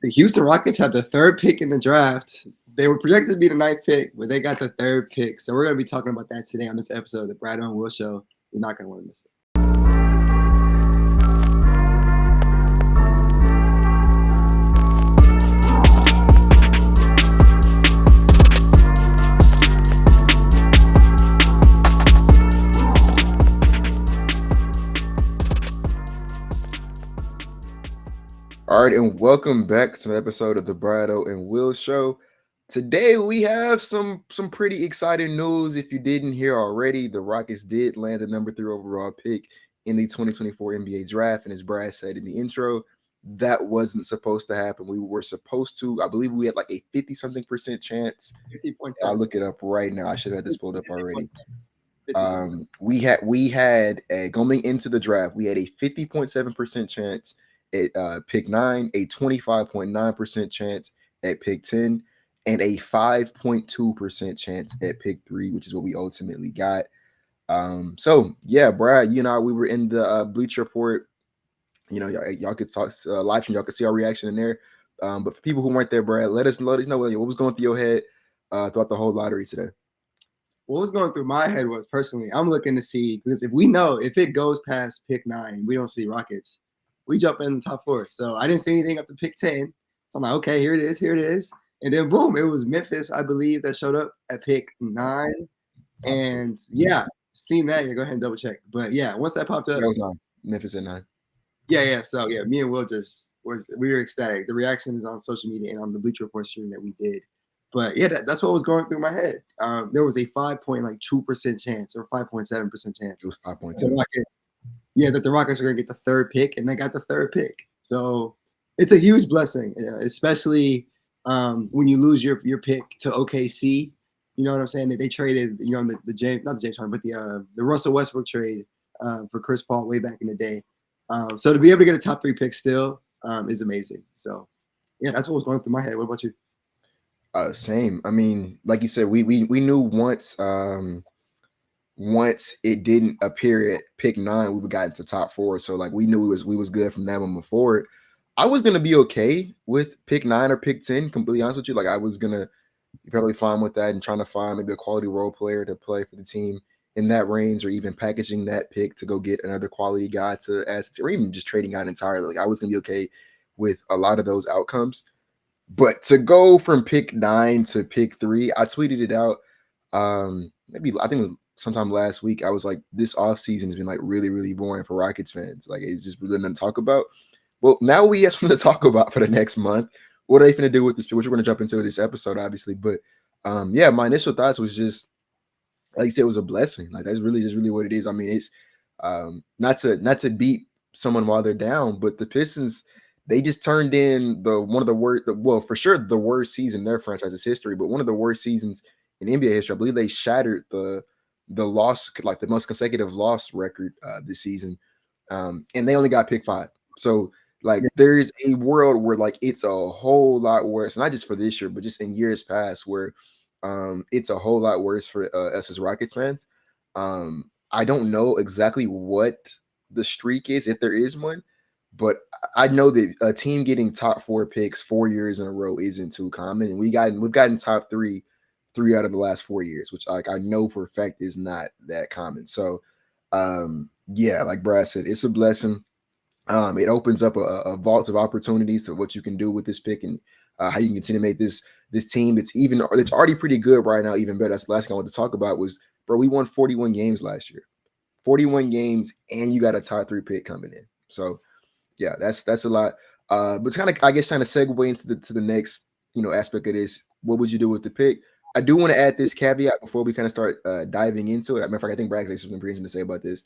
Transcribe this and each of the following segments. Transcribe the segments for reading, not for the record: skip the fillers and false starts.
The Houston Rockets had the third pick in the draft. They were projected to be the ninth pick, but they got the third pick. So we're going to be talking about that today on this episode of the Bradeaux and Will Show. You're not going to want to miss it. All right, and welcome back to an episode of the Bradeaux and Will Show. Today we have some pretty exciting news. If you didn't hear already, the Rockets did land the number 3 overall pick in the 2024 NBA draft, and as Brad said in the intro, that wasn't supposed to happen. We were supposed to, I believe we had like a 50-something% chance. 50.7. I'll look it up right now. I should have had this pulled up already. 50.7. We had going into the draft, we had a 50.7% chance at pick 9, a 25.9% chance at pick 10, and a 5.2% chance at pick 3, which is what we ultimately got. So yeah, Brad, you know, we were in the Bleacher Report. You know, y'all could talk live stream. Y'all could see our reaction in there. But for people who weren't there, Brad, let us know what was going through your head throughout the whole lottery today. What was going through my head was, personally, I'm looking to see, because if it goes past pick 9, we don't see Rockets, we jump in the top 4. So I didn't see anything up to pick 10. So I'm like, okay, here it is. And then boom, it was Memphis, I believe, that showed up at pick 9. And yeah, seen that. Yeah, go ahead and double check. But yeah, once that popped up, That was 9. Memphis at 9. Yeah. So yeah, me and Will we were ecstatic. The reaction is on social media and on the Bleacher Report stream that we did. But yeah, that's what was going through my head. There was a 5.2% chance or 5.7% chance. It was 5.2. That the Rockets are going to get the third pick, and they got the third pick. So it's a huge blessing, especially when you lose your pick to OKC. You know what I'm saying? They traded, the James, not the James Harden, but the Russell Westbrook trade for Chris Paul way back in the day. So to be able to get a top 3 pick still is amazing. So yeah, that's what was going through my head. What about you? Same. I mean, like you said, we knew once it didn't appear at pick 9, we would got into top 4. So like we knew we was good from that moment forward. I was gonna be okay with pick 9 or pick 10. Completely honest with you, like I was gonna be probably fine with that and trying to find maybe a quality role player to play for the team in that range, or even packaging that pick to go get another quality guy to add, or even just trading out entirely. Like I was gonna be okay with a lot of those outcomes. But to go from pick 9 to pick 3, I tweeted it out. Maybe I think it was sometime last week. I was like, this offseason has been like really, really boring for Rockets fans. Like it's just really nothing to talk about. Well, now we have something to talk about for the next month. What are they going to do with this? Which we're going to jump into this episode, obviously. But yeah, my initial thoughts was just, like you said, it was a blessing. Like that's really what it is. I mean, it's not to beat someone while they're down, but the Pistons, they just turned in one of the worst, well, for sure the worst season in their franchise's history, but one of the worst seasons in NBA history. I believe they shattered the loss, like the most consecutive loss record this season, and they only got pick 5. So like there's a world where like it's a whole lot worse, not just for this year, but just in years past, where it's a whole lot worse for us as Rockets fans. I don't know exactly what the streak is, if there is one, but I know that a team getting top 4 picks 4 years in a row isn't too common, and we've gotten top 3 out of the last 4 years, which like I know for a fact is not that common. So yeah, like Brad said, it's a blessing. It opens up a vault of opportunities to what you can do with this pick, and how you can continue to make this team it's already pretty good right now even better. That's the last thing I wanted to talk about was, bro, we won 41 games last year. 41 games, and you got a top 3 pick coming in. So yeah, that's a lot. But it's kind of, I guess, trying to segue into the next, aspect of this. What would you do with the pick? I do want to add this caveat before we kind of start diving into it. As a matter of fact, I think Brad has something pretty interesting to say about this.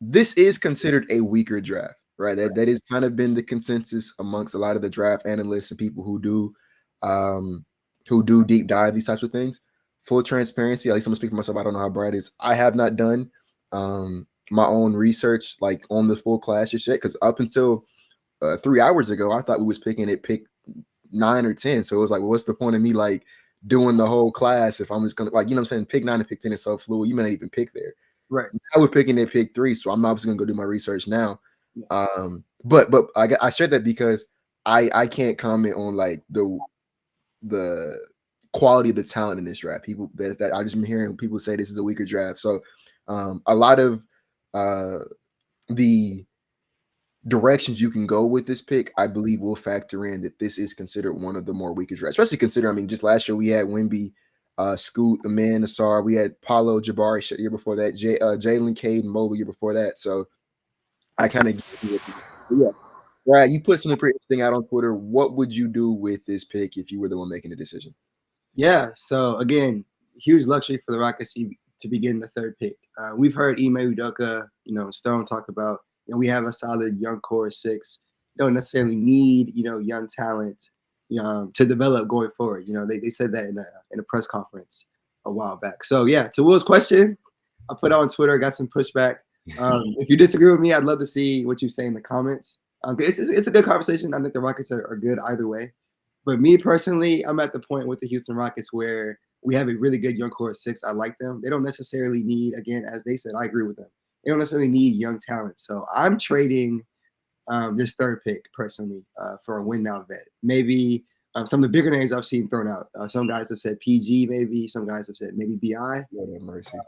This is considered a weaker draft, right? That has kind of been the consensus amongst a lot of the draft analysts and people who do deep dive these types of things. Full transparency, at least I'm gonna speak for myself. I don't know how Brad is. I have not done my own research like on the full class just yet, because up until 3 hours ago, I thought we was picking at pick 9 or 10. So it was like, well, what's the point of me like doing the whole class if I'm just gonna, like, what I'm saying, pick 9 and pick 10 is so fluid. You may not even pick there. Right. Now we're picking at pick 3, so I'm obviously gonna go do my research now. But I shared that because I can't comment on like the quality of the talent in this draft. People that I just been hearing people say this is a weaker draft. So a lot of the directions you can go with this pick, I believe, will factor in that this is considered one of the more weaker drafts, especially considering, I mean, just last year we had Wemby, Scoot, Aman, Nassar, we had Paulo Jabari the year before that, Jalen Cade and Mobley year before that. So I kind of yeah. Right, you put something pretty interesting out on Twitter. What would you do with this pick if you were the one making the decision? Yeah. So again, huge luxury for the Rockets to be getting the third pick. We've heard Ime Udoka, Stone talk about. We have a solid young core of six. Don't necessarily need young talent to develop going forward. They said that in a press conference a while back. So yeah, to Will's question, I put it on Twitter. Got some pushback. If you disagree with me, I'd love to see what you say in the comments. It's a good conversation. I think the Rockets are good either way. But me personally, I'm at the point with the Houston Rockets where we have a really good young core of six. I like them. They don't necessarily need, again, as they said, I agree with them. They don't necessarily need young talent. So I'm trading this third pick personally for a win now vet. Maybe some of the bigger names I've seen thrown out. Some guys have said PG, maybe. Some guys have said maybe BI. Lord have mercy.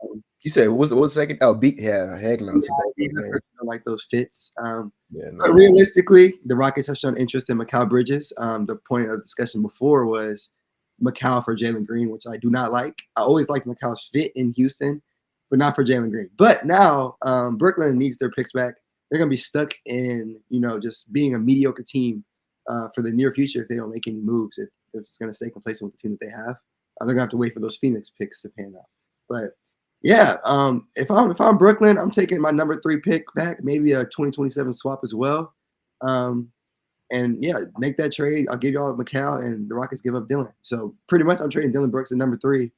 You said what was the second? Oh, yeah, heck no. Yeah, like those fits. Yeah, But no. realistically, the Rockets have shown interest in Mikal Bridges. The point of discussion before was Mikal for Jalen Green, which I do not like. I always like Mikal's fit in Houston, but not for Jalen Green. But now Brooklyn needs their picks back. They're going to be stuck in, just being a mediocre team for the near future if they don't make any moves. If they're just going to stay complacent with the team that they have, they're going to have to wait for those Phoenix picks to pan out. But yeah, if I'm Brooklyn, I'm taking my number 3 pick back, maybe a 2027 swap as well. And yeah, make that trade. I'll give y'all Mikal, and the Rockets give up Dylan. So pretty much, I'm trading Dylan Brooks at number 3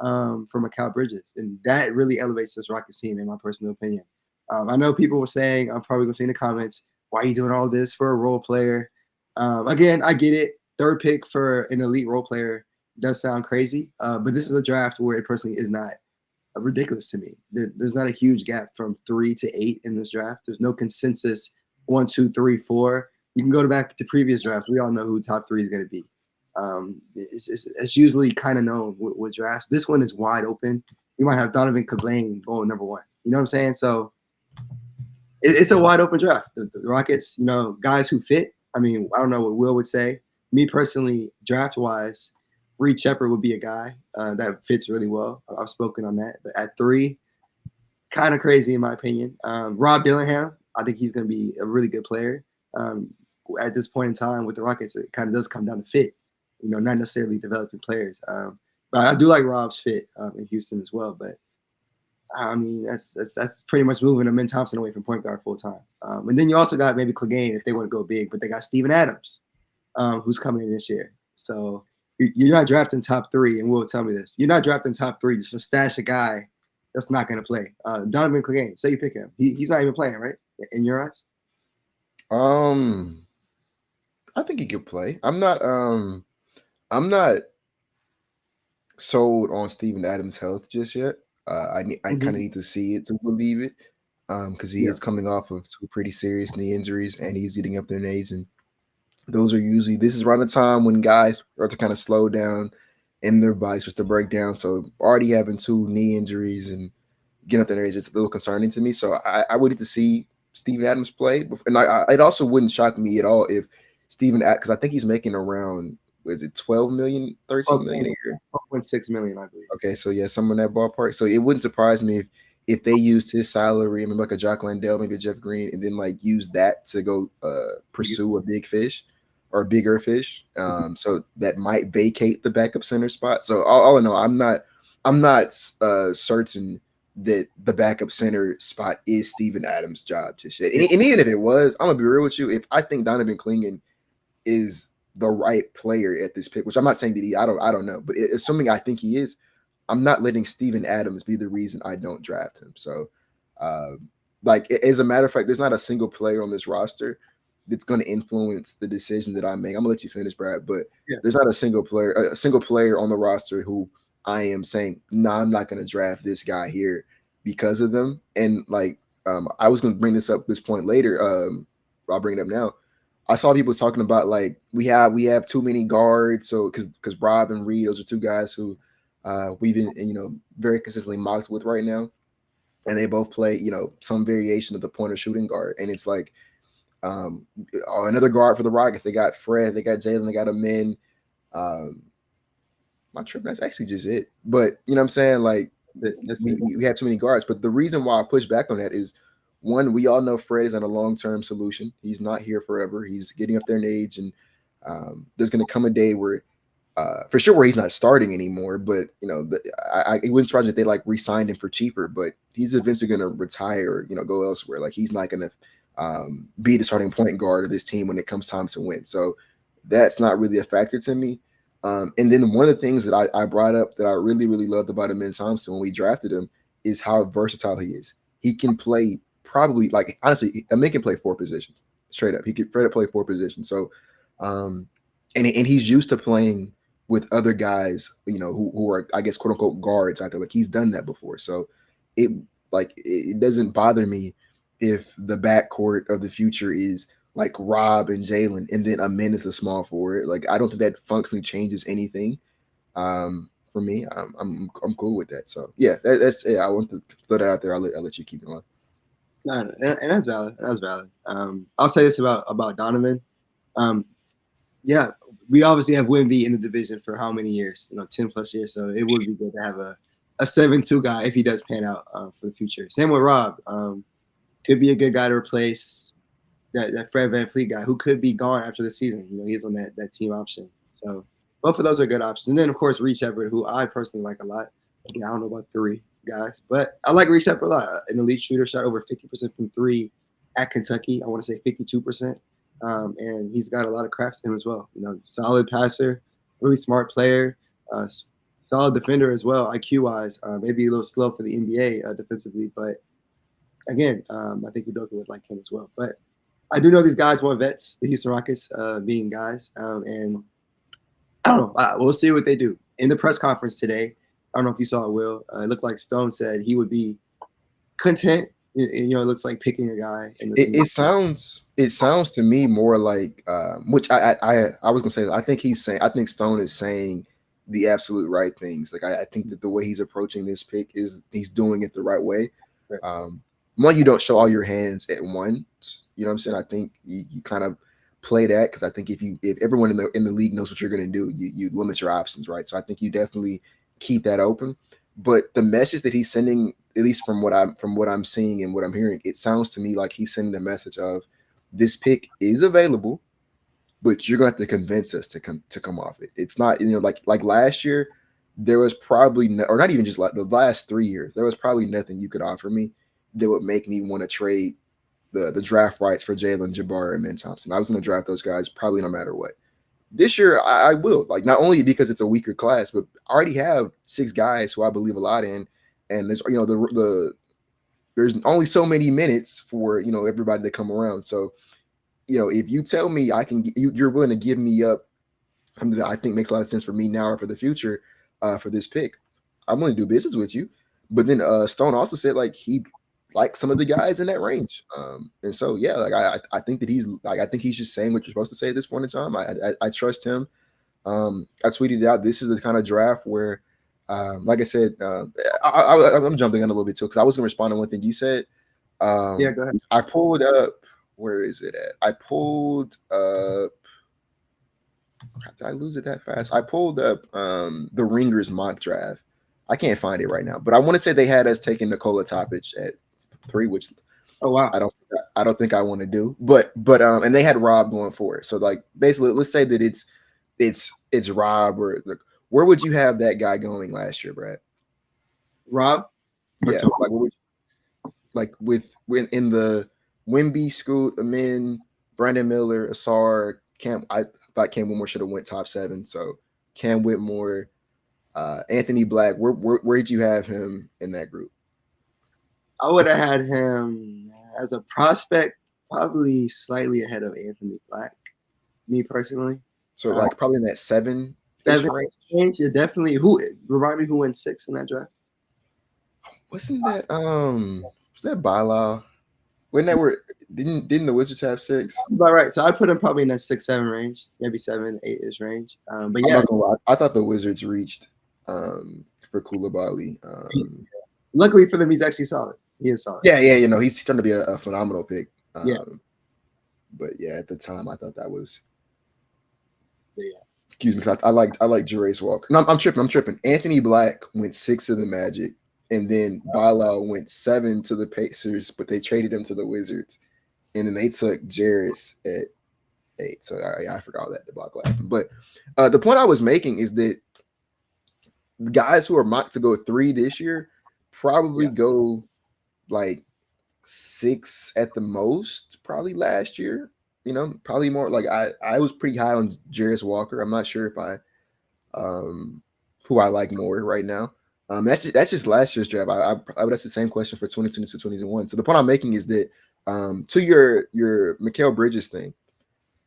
for Mikal Bridges, and that really elevates this Rockets team, in my personal opinion. I know people were saying, I'm probably gonna see in the comments, why are you doing all this for a role player? Again, I get it. Third pick for an elite role player does sound crazy, but this is a draft where it personally is not ridiculous to me. There's not a huge gap from 3 to 8 in this draft. There's no consensus 1, 2, 3, 4. You can go back to previous drafts. We all know who top 3 is going to be. It's usually kind of known with drafts. This one is wide open. You might have Donovan Mitchell going number 1. You know what I'm saying? So it's a wide open draft. The Rockets, guys who fit. I mean, I don't know what Will would say. Me personally, draft wise, Reed Shepard would be a guy that fits really well. I've spoken on that. But at 3, kind of crazy in my opinion. Rob Dillingham, I think he's going to be a really good player. At this point in time with the Rockets, it kind of does come down to fit, not necessarily developing players. But I do like Rob's fit in Houston as well. But I mean, that's pretty much moving Amen Thompson away from point guard full time. And then you also got maybe Clegane if they want to go big, but they got Steven Adams, who's coming in this year. So you're not drafting top 3, and Will tell me this. You're not drafting top 3 just to stash a guy that's not going to play. Donovan Clegane, say you pick him. He's not even playing, right? In your eyes? I think he could play. I'm not sold on Steven Adams' health just yet. I kind of need to see it to believe it, because he is coming off of 2 pretty serious knee injuries, and he's getting up there in age, and those are usually, this is around the time when guys start to kind of slow down and their bodies start to break down. So already having 2 knee injuries and getting up there in age is a little concerning to me. So I would need to see Steven Adams play, and it also wouldn't shock me at all if Steven Adams, because I think he's making around, is it 12 million, 13 million a year? 12.6 million, I believe. Okay, so yeah, somewhere in that ballpark. So it wouldn't surprise me if they used his salary, I mean, like a Jock Landale, maybe a Jeff Green, and then like use that to go pursue a big fish or a bigger fish. So that might vacate the backup center spot. So all in all, I'm not certain that the backup center spot is Steven Adams' job just yet. And even if it was, I'm gonna be real with you. If I think Donovan Clingan is the right player at this pick, which I'm not saying that I don't know, but assuming I think he is, I'm not letting Steven Adams be the reason I don't draft him. So, like, as a matter of fact, there's not a single player on this roster that's going to influence the decision that I make. I'm gonna let you finish, Brad, but there's not a single player on the roster who I am saying, no, I'm not going to draft this guy here because of them. And like, I was going to bring this point later. I'll bring it up now. I saw people talking about like we have too many guards, so because Rob and Reed, those are two guys who we've been very consistently mocked with right now, and they both play some variation of the point of shooting guard, and it's like another guard for the Rockets. They got Fred, they got Jalen, they got Amin. Um, my trip, that's actually just it. But you know what I'm saying? Like That's it. we have too many guards. But the reason why I push back on that is one, we all know Fred is not a long-term solution. He's not here forever. He's getting up there in age, and there's going to come a day where, for sure, where he's not starting anymore. But it wouldn't surprise me if they like re-signed him for cheaper. But he's eventually going to retire, go elsewhere. Like he's not going to be the starting point guard of this team when it comes time to win. So that's not really a factor to me. And then one of the things that I brought up that I really, really loved about Amin Thompson when we drafted him is how versatile he is. He can play probably, like, honestly, Amin can play 4 positions straight up. He could straight up play 4 positions. So, and he's used to playing with other guys, who are, I guess, quote unquote guards out there. Like he's done that before. So it doesn't bother me if the backcourt of the future is like Rob and Jalen, and then Amin is the small forward. Like I don't think that functionally changes anything. For me, I'm cool with that. So yeah, that's I want to throw that out there. I'll let you keep going. No, and that's valid. That's valid. I'll say this about Donovan. Yeah, we obviously have Wemby in the division for how many years? 10+ years. So it would be good to have a 7-2 guy if he does pan out for the future. Same with Rob. Could be a good guy to replace that Fred VanVleet guy who could be gone after the season. He's on that team option. So both of those are good options. And then, of course, Reed Shepard, who I personally like a lot. I don't know about 3 guys, but I like Reed Shepard a lot. An elite shooter, shot over 50% from 3 at Kentucky. I want to say 52%. And he's got a lot of crafts to him as well. Solid passer, really smart player, solid defender as well, IQ-wise. Maybe a little slow for the NBA defensively, but again, I think Udoka would like him as well. But I do know these guys want vets, the Houston Rockets being guys. And I don't know. We'll see what they do. In the press conference today, I don't know if you saw it, Will. It looked like Stone said he would be content. It looks like picking a guy. It sounds to me more like, which I was gonna say, I think Stone is saying the absolute right things. Like I think that the way he's approaching this pick is he's doing it the right way. Right. One, you don't show all your hands at once. You know what I'm saying? I think you kind of play that, because I think if everyone in the league knows what you're going to do, you limit your options, right? So I think you definitely keep that open. But the message that he's sending, at least from what I'm seeing and what I'm hearing, it sounds to me like he's sending the message of this pick is available, but you're going to have to convince us to come off it. It's not, like last year, there was probably or not even just like the last 3 years, there was probably nothing you could offer me that would make me want to trade the draft rights for Jalen, Jabbar, and Min Thompson. I was going to draft those guys probably no matter what. This year, I will. Like, not only because it's a weaker class, but I already have 6 guys who I believe a lot in, and there's there's only so many minutes for everybody to come around. So if you tell me you're willing to give me up, I think makes a lot of sense for me now or for the future, for this pick, I'm willing to do business with you. But then Stone also said like he like some of the guys in that range. And so, yeah, like I think that I think he's just saying what you're supposed to say at this point in time. I trust him. I tweeted out, this is the kind of draft where, like I said, I'm jumping in a little bit too, because I was going to respond to one thing you said. Yeah, go ahead. I pulled up, where is it at? I pulled up, did I lose it that fast? I pulled up the Ringers mock draft. I can't find it right now, but I want to say they had us taking Nikola Topic at 3, which Oh wow. I don't think I want to do, but and they had Rob going for it. So like basically, let's say that it's Rob, or like, where would you have that guy going last year, Brad? Rob? Yeah, like what would when in the Wemby, Scoot, Amin, Brandon Miller, Asar, Cam. I thought Cam Whitmore should have went top 7. So Cam Whitmore, Anthony Black. Where did you have him in that group? I would have had him as a prospect, probably slightly ahead of Anthony Black, me personally. So like probably in that 7 range. Yeah, definitely. Who remind me who went 6 in that draft? Wasn't that was that Bilal? When they were Didn't the Wizards have 6? About right. So I put him probably in that 6-7 range, maybe 7-8 ish range. But I'm yeah, not gonna lie. I thought the Wizards reached for Koulibaly. luckily for them, he's actually solid. He is solid. Yeah, he's trying to be a phenomenal pick. Yeah. But yeah, at the time, I thought that was. But yeah. Excuse me, because I like Jarace Walker. No, I'm tripping. Anthony Black went 6 to the Magic, and then Bilal went 7 to the Pacers, but they traded him to the Wizards, and then they took Jarace at 8. So I forgot all that debacle happened. But the point I was making is that guys who are mocked to go 3 this year probably go like 6 at the most, probably last year. Probably more. Like I was pretty high on Jarace Walker. I'm not sure if I who I like more right now. That's just last year's draft. I would ask the same question for 2022, 2021. So the point I'm making is that to your Mikal Bridges thing,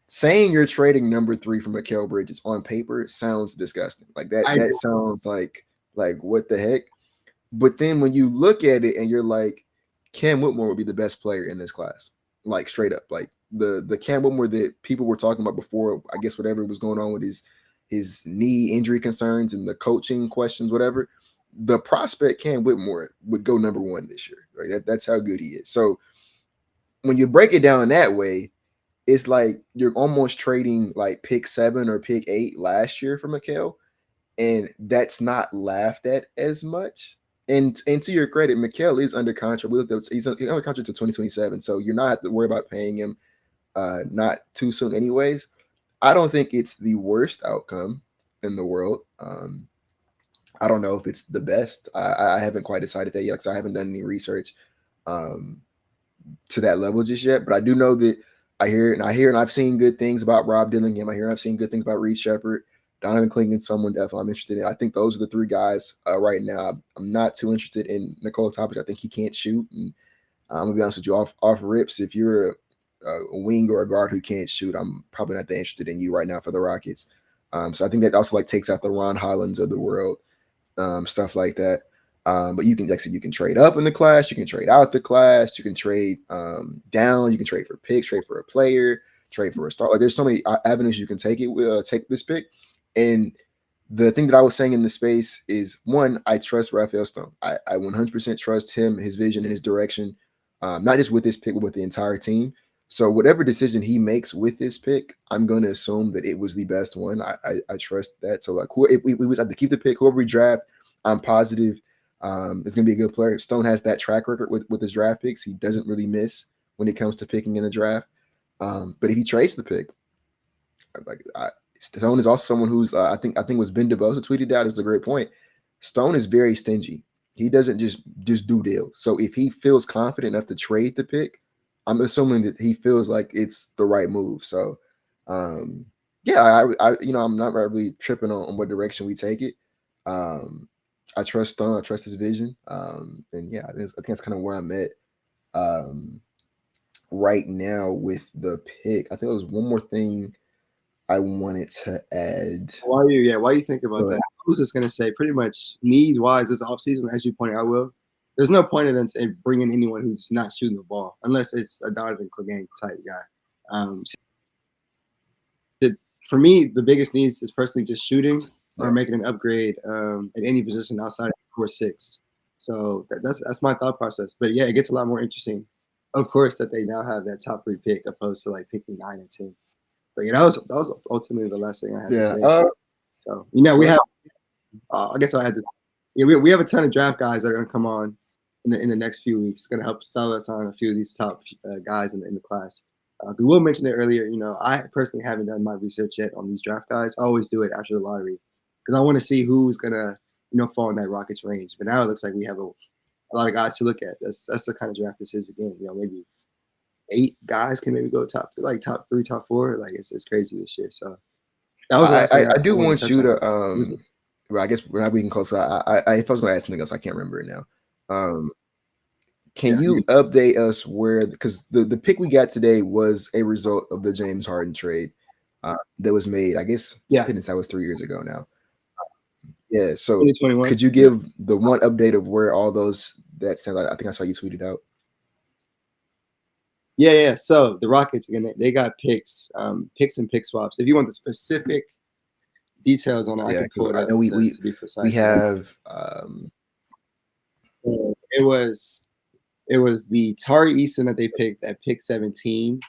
saying you're trading number 3 from Mikal Bridges on paper sounds disgusting. Like that sounds like what the heck? But then when you look at it and you're like, Cam Whitmore would be the best player in this class, like straight up, like the Cam Whitmore that people were talking about before. I guess whatever was going on with his knee injury concerns and the coaching questions, whatever. The prospect Cam Whitmore would go number 1 this year. Right? That's how good he is. So when you break it down that way, it's like you're almost trading like pick 7 or pick 8 last year for Mikal, and that's not laughed at as much. And to your credit, Mikal is under contract. He's under contract to 2027, so you're not have to worry about paying him not too soon anyways. I don't think it's the worst outcome in the world. I don't know if it's the best. I haven't quite decided that yet because I haven't done any research to that level just yet. But I do know that I hear and I've seen good things about Rob Dillingham. I hear and I've seen good things about Reed Shepherd. Donovan Clingan, someone definitely I'm interested in. I think those are the 3 guys right now. I'm not too interested in Nikola Topic. I think he can't shoot. And I'm gonna be honest with you, off rips, if you're a wing or a guard who can't shoot, I'm probably not that interested in you right now for the Rockets. So I think that also like takes out the Ron Hollands of the world, stuff like that. But you can, like I said, you can trade up in the class, you can trade out the class, you can trade down, you can trade for picks, trade for a player, trade for a star. Like there's so many avenues you can take this pick. And the thing that I was saying in the space is, one, I trust Raphael Stone. I 100% trust him, his vision, and his direction, not just with this pick, but with the entire team. So whatever decision he makes with this pick, I'm going to assume that it was the best one. I trust that. So like, if we would have to keep the pick, whoever we draft, I'm positive is going to be a good player. Stone has that track record with his draft picks. He doesn't really miss when it comes to picking in the draft. But if he trades the pick, Stone is also someone who's I think it was Ben DeBosa tweeted out. It's a great point. Stone is very stingy. He doesn't just do deals. So if he feels confident enough to trade the pick, I'm assuming that he feels like it's the right move. So yeah, I'm not really tripping on what direction we take it. I trust Stone. I trust his vision. And yeah, I think that's kind of where I'm at right now with the pick. I think there was one more thing I wanted to add. Why you think about that? I was just gonna say, pretty much needs wise this offseason, as you pointed out, Will. There's no point in them to bring in anyone who's not shooting the ball, unless it's a Donovan Clingan type guy. For me, the biggest needs is personally just shooting or making an upgrade at any position outside of core 6. So that's my thought process. But yeah, it gets a lot more interesting. Of course, that they now have that top 3 pick opposed to like picking 9 and 10. But yeah, that was ultimately the last thing I had to say. So we have. I guess I had this. Yeah, we have a ton of draft guys that are going to come on in the next few weeks. It's going to help sell us on a few of these top guys in the class. We will mention it earlier. I personally haven't done my research yet on these draft guys. I always do it after the lottery because I want to see who's going to fall in that Rockets range. But now it looks like we have a lot of guys to look at. That's the kind of draft this is again. Maybe 8 guys can maybe go top 3, top 4. Like it's crazy this year. So that was I do want you to well, I guess we're not being close. If I was going to ask something else, I can't remember it now. Can you update us where, because the pick we got today was a result of the James Harden trade that was made, I guess, goodness, that was 3 years ago now. Yeah, so could you give the one update of where all those that stand? I think I saw you tweeted out. Yeah. So the Rockets again, they got picks and pick swaps. If you want the specific details on it, I Yeah, can because pull it I up know to be we precise. have So it was the Tari Eason that they picked at pick 17.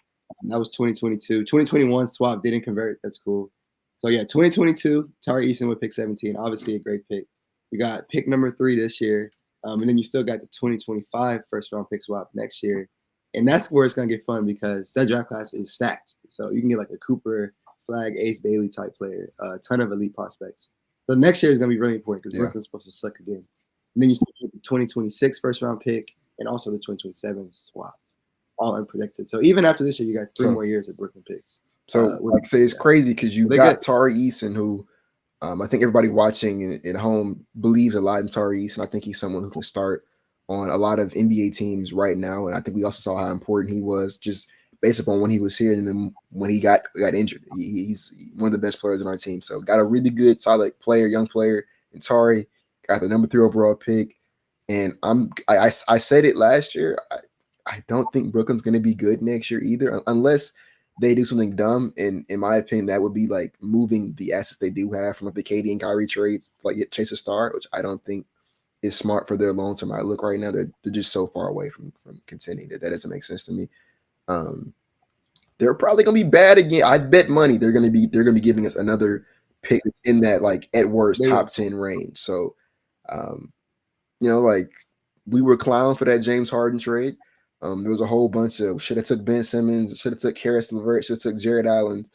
That was 2022. 2021 swap didn't convert. That's cool. So yeah, 2022 Tari Eason with pick 17. Obviously a great pick. You got pick number 3 this year, and then you still got the 2025 first round pick swap next year, and that's where it's gonna get fun because that draft class is stacked. So you can get like a Cooper, Flag, Ace Bailey type player, a ton of elite prospects. So next year is gonna be really important because yeah. Brooklyn's supposed to suck again. And then you still get the 2026 first round pick and also the 2027 swap, all unprotected. So even after this year, you got 3 more years of Brooklyn picks. So With like I say, it's crazy because you so they're good. got Tari Eason, who I think everybody watching at home believes a lot in Tari Eason. I think he's someone who can start on a lot of NBA teams right now, and I think we also saw how important he was just based upon when he was here and then when he got injured. He's one of the best players on our team. So got a really good, solid player, young player, and Tari got the number 3 overall pick. And I said it last year. I don't think Brooklyn's going to be good next year either, unless they do something dumb. And in my opinion, that would be like moving the assets they do have from like the KD and Kyrie trades, like chase a star, which I don't think is smart for their long-term outlook right now. They're just so far away from contending that doesn't make sense to me. They're probably gonna be bad again. I'd bet money they're gonna be giving us another pick that's in that like at worst They top will. 10 range. So like we were clown for that James Harden trade. There was a whole bunch of should have took Ben Simmons, should have took Karis LeVert, should have took Jared Allen,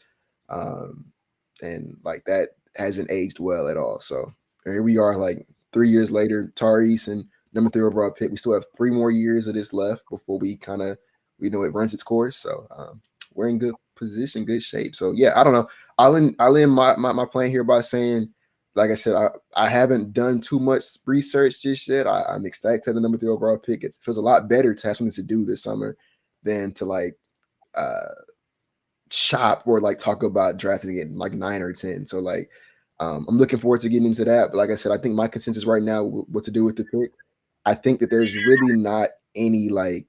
and like that hasn't aged well at all. So here we are, like 3 years later, Tyrese and number 3 overall pick. We still have 3 more years of this left before we kind of it runs its course. So we're in good position, good shape. So yeah, I don't know. I'll end my plan here by saying, like I said, I haven't done too much research just yet. I'm ecstatic to have the number 3 overall pick. It feels a lot better to have something to do this summer than to like shop or like talk about drafting it in like 9 or 10. So like I'm looking forward to getting into that. But like I said, I think my consensus right now what to do with the pick. I think that there's really not any like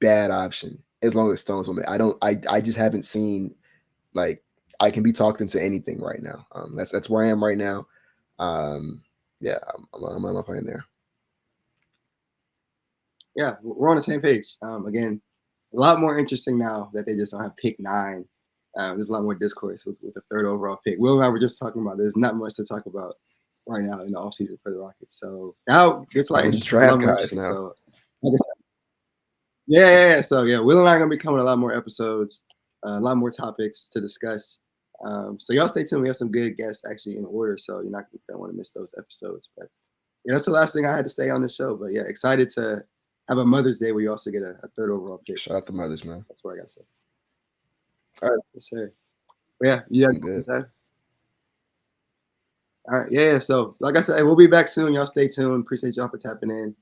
bad option as long as Stone's with me. I just haven't seen like I can be talked into anything right now. That's where I am right now. Yeah, I'm on my plan there. Yeah, we're on the same page. Again, a lot more interesting now that they just don't have pick 9. There's a lot more discourse with the 3rd overall pick. Will and I were just talking about there's not much to talk about right now in the offseason for the Rockets. So now it's a lot interesting, a lot Draft more guys interesting. now. So like I said, yeah. So yeah, Will and I are gonna be coming a lot more episodes, a lot more topics to discuss. So y'all stay tuned. We have some good guests actually in order, so you're not gonna want to miss those episodes. But yeah, that's the last thing I had to say on this show. But yeah, excited to have a Mother's Day where you also get a 3rd overall pick. Shout out to mothers, man. That's what I gotta say. All right, yes, sir. But yeah, I'm good. All right, yeah. So like I said, we'll be back soon. Y'all stay tuned. Appreciate y'all for tapping in.